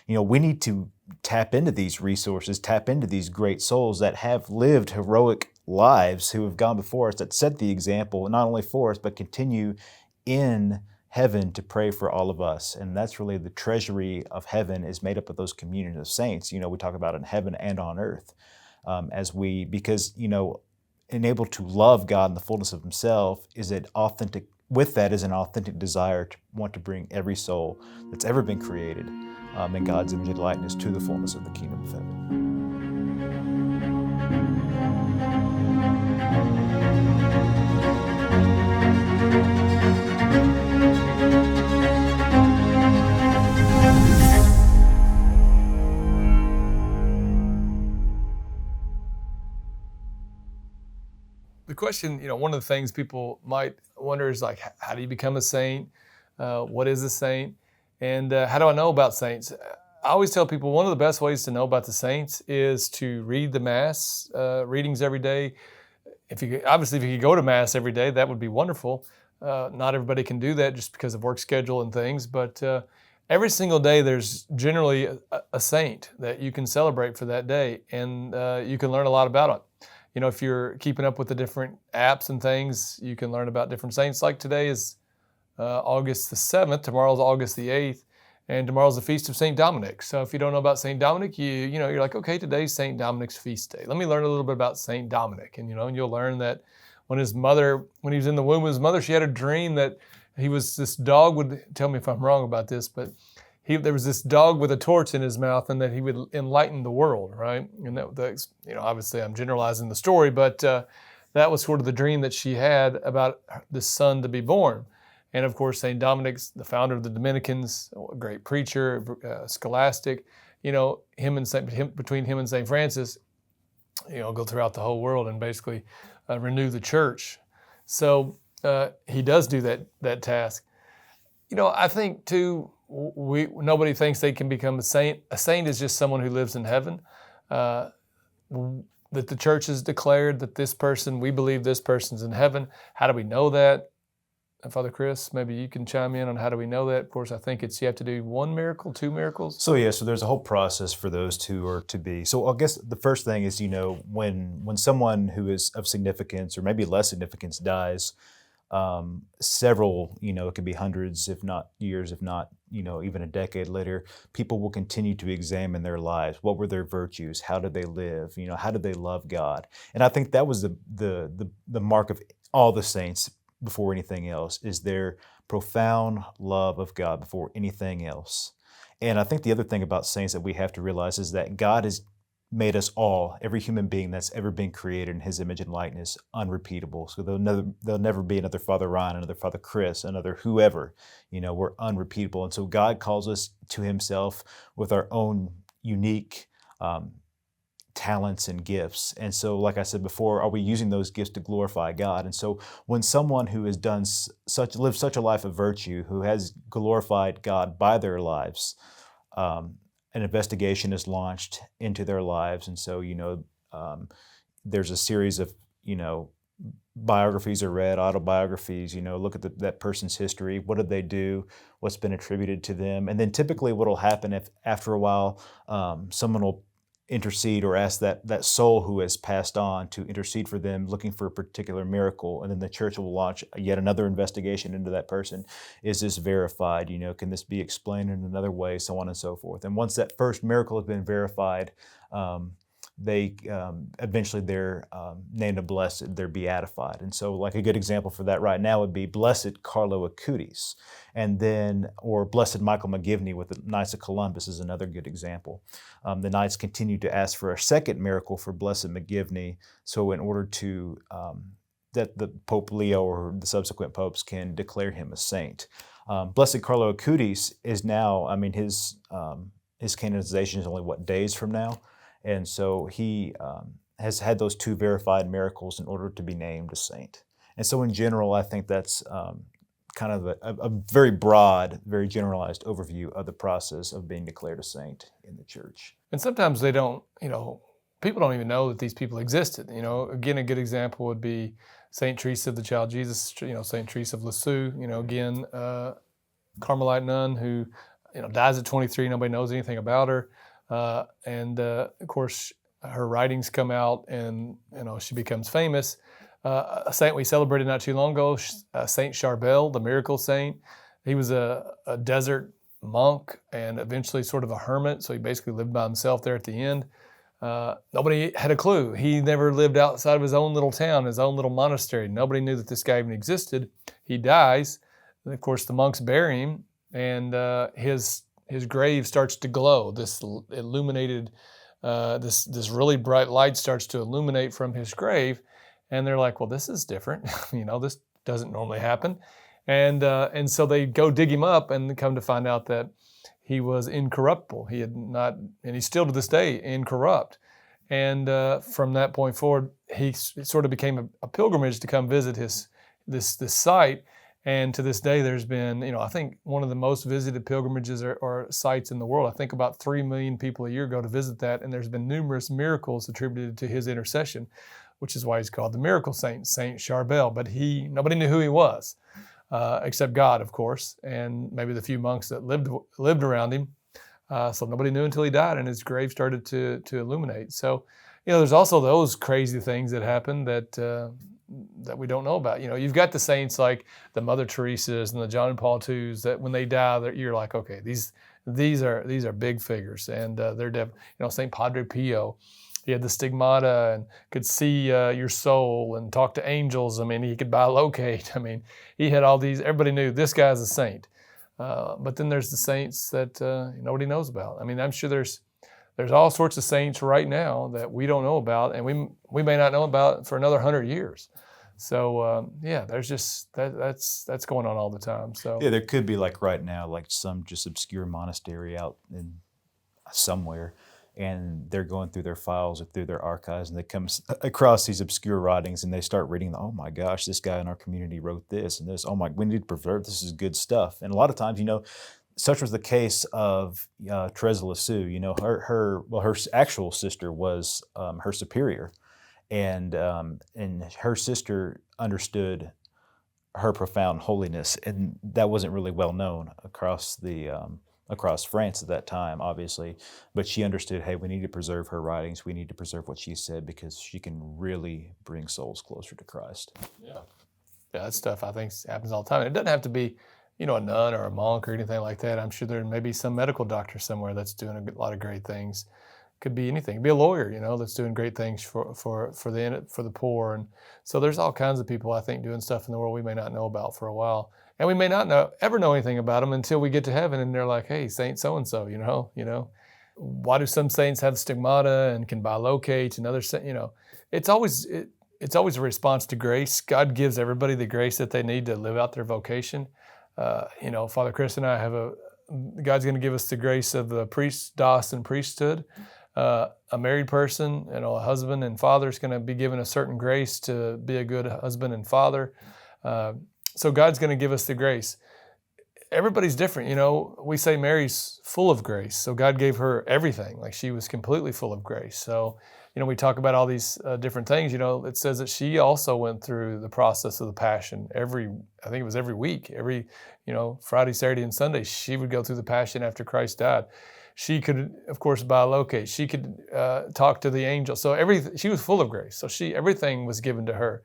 we need to tap into these resources, tap into these great souls that have lived heroic lives, who have gone before us, that set the example, not only for us, but continue in heaven to pray for all of us. And that's really the treasury of heaven, is made up of those communities of saints. We talk about in heaven and on earth, because enabled to love God in the fullness of himself is an authentic desire to want to bring every soul that's ever been created in God's image and likeness to the fullness of the kingdom of heaven. The question, one of the things people might wonder is like, how do you become a saint? What is a saint? And how do I know about saints? I always tell people one of the best ways to know about the saints is to read the Mass readings every day. If you could go to Mass every day, that would be wonderful. Not everybody can do that just because of work schedule and things, but every single day there's generally a saint that you can celebrate for that day, and you can learn a lot about it. If you're keeping up with the different apps and things, you can learn about different saints. Like today is August the 7th, tomorrow's August the 8th, and tomorrow's the Feast of St. Dominic. So if you don't know about St. Dominic, you're like, okay, today's St. Dominic's feast day. Let me learn a little bit about St. Dominic. And you'll learn that when he was in the womb of his mother, she had a dream that this dog would, tell me if I'm wrong about this, but there was this dog with a torch in his mouth, and that he would enlighten the world, right? And obviously I'm generalizing the story, but that was sort of the dream that she had about the son to be born. And of course, St. Dominic's the founder of the Dominicans, a great preacher, scholastic. Between him and St. Francis, go throughout the whole world and basically renew the church. So he does do that task. I think too, nobody thinks they can become a saint. A saint is just someone who lives in heaven. That the church has declared that we believe this person's in heaven. How do we know that? Father Chris, maybe you can chime in on how do we know that. Of course, I think you have to do one miracle, two miracles. So there's a whole process for those two are to be. So I guess the first thing is, when someone who is of significance or maybe less significance dies, several, it could be hundreds, if not years, if not, even a decade later, people will continue to examine their lives. What were their virtues? How did they live? How did they love God? And I think that was the mark of all the saints before anything else, is their profound love of God before anything else. And I think the other thing about saints that we have to realize is that God has made us all, every human being that's ever been created in his image and likeness, unrepeatable. So there'll never be another Father Ryan, another Father Chris, another whoever. We're unrepeatable. And so God calls us to himself with our own unique talents and gifts. And so, like I said before, are we using those gifts to glorify God? And so when someone who has lived such a life of virtue, who has glorified God by their lives, an investigation is launched into their lives. And so, there's a series of, biographies are read, autobiographies, look at that person's history. What did they do? What's been attributed to them? And then typically what will happen if after a while, someone will intercede or ask that soul who has passed on to intercede for them, looking for a particular miracle, and then the church will launch yet another investigation into that person. Is this verified? Can this be explained in another way? So on and so forth. And once that first miracle has been verified, they eventually they're named a blessed, they're beatified. And so like a good example for that right now would be Blessed Carlo Acutis, and then, or Blessed Michael McGivney with the Knights of Columbus is another good example. The Knights continue to ask for a second miracle for Blessed McGivney, so in order to that the Pope Leo or the subsequent popes can declare him a saint. Blessed Carlo Acutis is now, his canonization is only days from now. And so he has had those two verified miracles in order to be named a saint. And so in general, I think that's kind of a very broad, very generalized overview of the process of being declared a saint in the church. And sometimes they don't, people don't even know that these people existed. Again, a good example would be St. Teresa of the Child Jesus, St. Teresa of Lisieux, again, Carmelite nun who dies at 23. Nobody knows anything about her. And of course, her writings come out, and she becomes famous. A saint we celebrated not too long ago, Saint Charbel, the miracle saint. He was a desert monk and eventually sort of a hermit. So he basically lived by himself there at the end. Nobody had a clue. He never lived outside of his own little town, his own little monastery. Nobody knew that this guy even existed. He dies. And of course, the monks bury him, and his grave starts to glow. This illuminated, this really bright light starts to illuminate from his grave. And they're like, well, this is different. This doesn't normally happen. And so they go dig him up and come to find out that he was incorruptible. He had not, and he's still to this day incorrupt. And from that point forward, it sort of became a pilgrimage to come visit this site. And to this day, there's been, I think one of the most visited pilgrimages or sites in the world. I think about 3 million people a year go to visit that. And there's been numerous miracles attributed to his intercession, which is why he's called the miracle saint, Saint Charbel. But nobody knew who he was, except God, of course, and maybe the few monks that lived around him. So nobody knew until he died, and his grave started to illuminate. So, there's also those crazy things that happen that we don't know about. You've got the saints like the Mother Teresa's and the John Paul II's that when they die, you're like, okay, these are big figures, and they're Saint Padre Pio. He had the stigmata and could see your soul and talk to angels. I mean, he could bilocate. I mean, he had all these. Everybody knew this guy's a saint. But then there's the saints that nobody knows about. I mean, I'm sure there's all sorts of saints right now that we don't know about, and we may not know about for another 100 years. So there's just that's going on all the time. So yeah, there could be like right now, like some just obscure monastery out in somewhere, and they're going through their files or through their archives, and they come across these obscure writings, and they start reading, oh my gosh, this guy in our community wrote this and this. Oh my, we need to preserve this. Is good stuff. And a lot of times, such was the case of Teresa Lisieux. Her actual sister was her superior, and her sister understood her profound holiness, and that wasn't really well known across France at that time, obviously, but she understood, hey, we need to preserve her writings. We need to preserve what she said because she can really bring souls closer to Christ. Yeah, that stuff I think happens all the time. It doesn't have to be, a nun or a monk or anything like that. I'm sure there may be some medical doctor somewhere that's doing a lot of great things. Could be anything. Could be a lawyer, that's doing great things for the poor. And so there's all kinds of people, I think, doing stuff in the world we may not know about for a while. And we may not ever know anything about them until we get to heaven and they're like, hey, Saint so-and-so, Why do some saints have stigmata and can bilocate and others, it's always a response to grace. God gives everybody the grace that they need to live out their vocation. Father Chris and I God's going to give us the grace of the priesthood and priesthood. A married person, a husband and father is going to be given a certain grace to be a good husband and father. So God's going to give us the grace. Everybody's different. We say Mary's full of grace. So God gave her everything. Like she was completely full of grace. So, we talk about all these different things. It says that she also went through the process of the passion I think it was every week, Friday, Saturday, and Sunday, she would go through the passion after Christ died. She could, of course, bilocate. She could talk to the angel. So she was full of grace. So everything was given to her.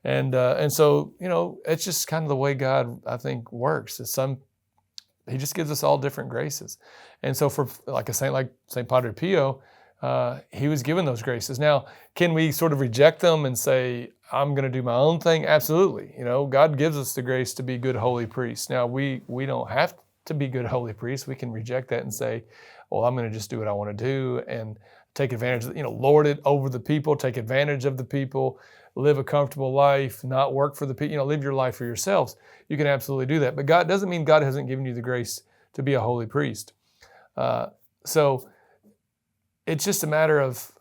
And so, it's just kind of the way God, I think, works. He just gives us all different graces. And so for like a saint like St. Padre Pio, he was given those graces. Now, can we sort of reject them and say, I'm going to do my own thing? Absolutely. God gives us the grace to be good holy priests. Now, we don't have to be good holy priests. We can reject that and say, well, I'm going to just do what I want to do and take advantage of, lord it over the people, take advantage of the people, live a comfortable life, not work for the people, live your life for yourselves. You can absolutely do that. But God doesn't mean God hasn't given you the grace to be a holy priest. So it's just a matter of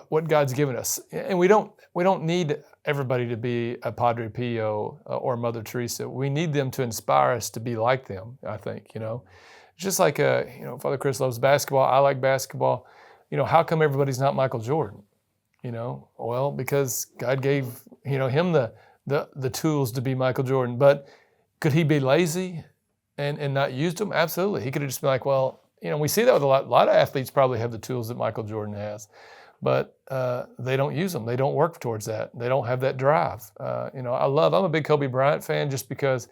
what God's given us. And we don't need everybody to be a Padre Pio or Mother Teresa. We need them to inspire us to be like them, I think, Just like, Father Chris loves basketball. I like basketball. How come everybody's not Michael Jordan? Well, because God gave, him the tools to be Michael Jordan. But could he be lazy? and not used them? Absolutely. He could have just been like, well, we see that with a lot of athletes probably have the tools that Michael Jordan has, but they don't use them. They don't work towards that. They don't have that drive. I'm a big Kobe Bryant fan just because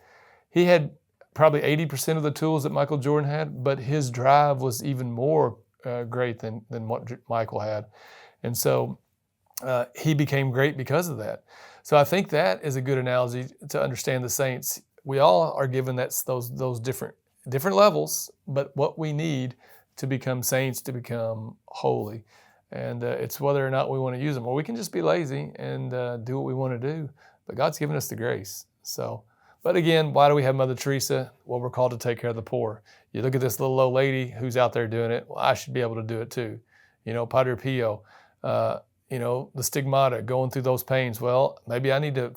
he had probably 80% of the tools that Michael Jordan had, but his drive was even more great than what Michael had. And so he became great because of that. So I think that is a good analogy to understand the saints. We all are given those different levels, but what we need to become saints, to become holy. And it's whether or not we want to use them, or we can just be lazy and do what we want to do. But God's given us the grace. So, but again, why do we have Mother Teresa? Well, we're called to take care of the poor. You look at this little old lady who's out there doing it. Well, I should be able to do it too. Padre Pio, the stigmata, going through those pains. Well, maybe I need to,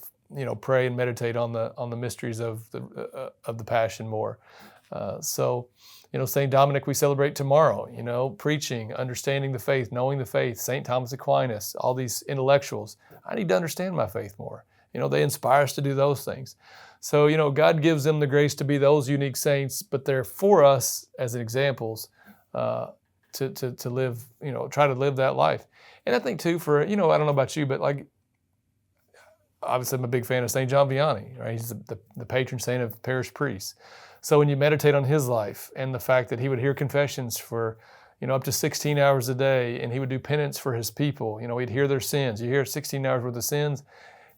pray and meditate on the mysteries of the Passion more. St. Dominic we celebrate tomorrow, preaching, understanding the faith, knowing the faith, St. Thomas Aquinas, all these intellectuals. I need to understand my faith more. They inspire us to do those things. So, God gives them the grace to be those unique saints, but they're for us as examples to live, try to live that life. And I think too I don't know about you, but like, obviously I'm a big fan of St. John Vianney, right? He's the patron saint of parish priests. So when you meditate on his life and the fact that he would hear confessions for, up to 16 hours a day, and he would do penance for his people, he'd hear their sins. You hear 16 hours worth of sins,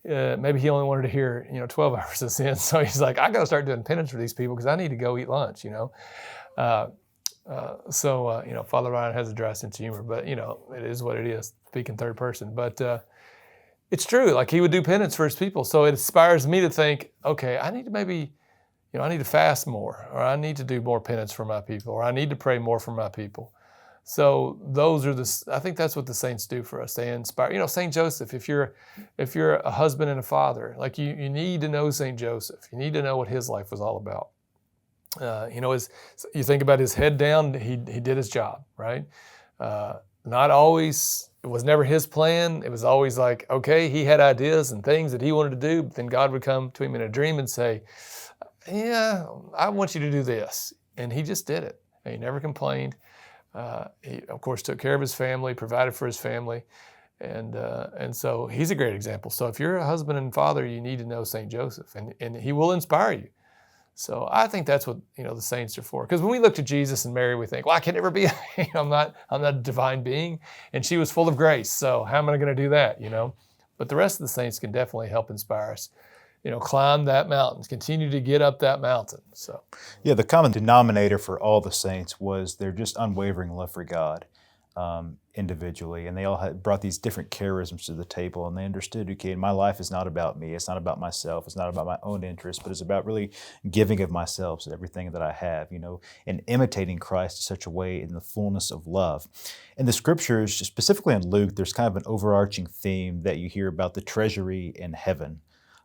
maybe he only wanted to hear, 12 hours of sins. So he's like, I got to start doing penance for these people because I need to go eat lunch, Father Ryan has a dry sense of humor, but, it is what it is, speaking third person. But it's true. Like, he would do penance for his people. So it inspires me to think, okay, I need to maybe, I need to fast more, or I need to do more penance for my people, or I need to pray more for my people. So I think that's what the saints do for us. They inspire, St. Joseph, if you're a husband and a father, like you need to know St. Joseph. You need to know what his life was all about. You think about his head down, he did his job, right? Not always, it was never his plan. It was always like, okay, he had ideas and things that he wanted to do, but then God would come to him in a dream and say, yeah, I want you to do this. And he just did it. And he never complained. He, of course, took care of his family, provided for his family. And so he's a great example. So if you're a husband and father, you need to know St. Joseph, and he will inspire you. So I think that's what, the saints are for. Because when we look to Jesus and Mary, we think, well, I can never be, I'm not a divine being. And she was full of grace. So how am I going to do that, But the rest of the saints can definitely help inspire us. Climb that mountain, continue to get up that mountain. So, yeah, the common denominator for all the saints was their just unwavering love for God individually. And they all had brought these different charisms to the table, and they understood, okay, my life is not about me. It's not about myself. It's not about my own interests, but it's about really giving of myself to everything that I have, and imitating Christ in such a way in the fullness of love. In the scriptures, specifically in Luke, there's kind of an overarching theme that you hear about the treasury in heaven.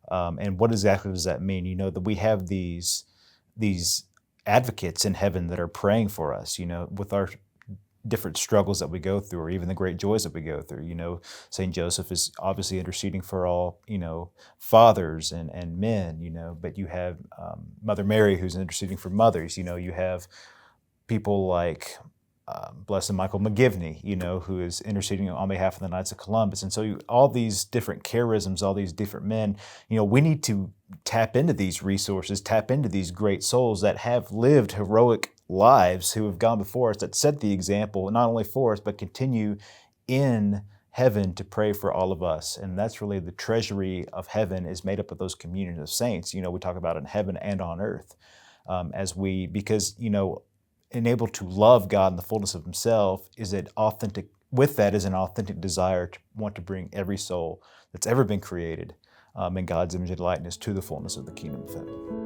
And what exactly does that mean? That we have these advocates in heaven that are praying for us, with our different struggles that we go through, or even the great joys that we go through. St. Joseph is obviously interceding for all, fathers and men, but you have Mother Mary who's interceding for mothers. You have people like Blessed Michael McGivney, who is interceding on behalf of the Knights of Columbus. And so all these different charisms, all these different men, we need to tap into these resources, tap into these great souls that have lived heroic lives, who have gone before us, that set the example, not only for us, but continue in heaven to pray for all of us. And that's really the treasury of heaven, is made up of those communions of saints. We talk about in heaven and on earth, because enabled to love God in the fullness of himself is an authentic desire to want to bring every soul that's ever been created in God's image and likeness to the fullness of the kingdom of heaven.